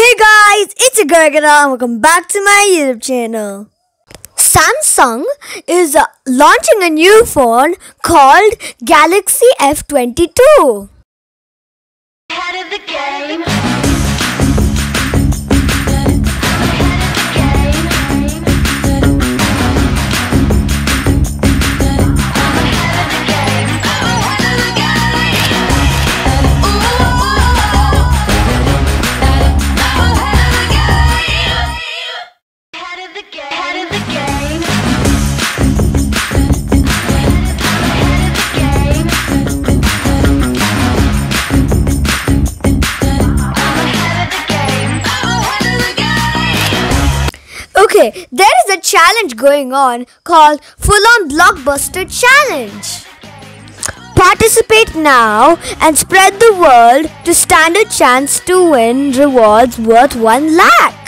Hey guys, it's Gargara and welcome back to my YouTube channel. Samsung is launching a new phone called Galaxy F22. Ahead of the game. Okay, there is a challenge going on called Full On Blockbuster Challenge. Participate now and spread the word to stand a chance to win rewards worth 1 lakh.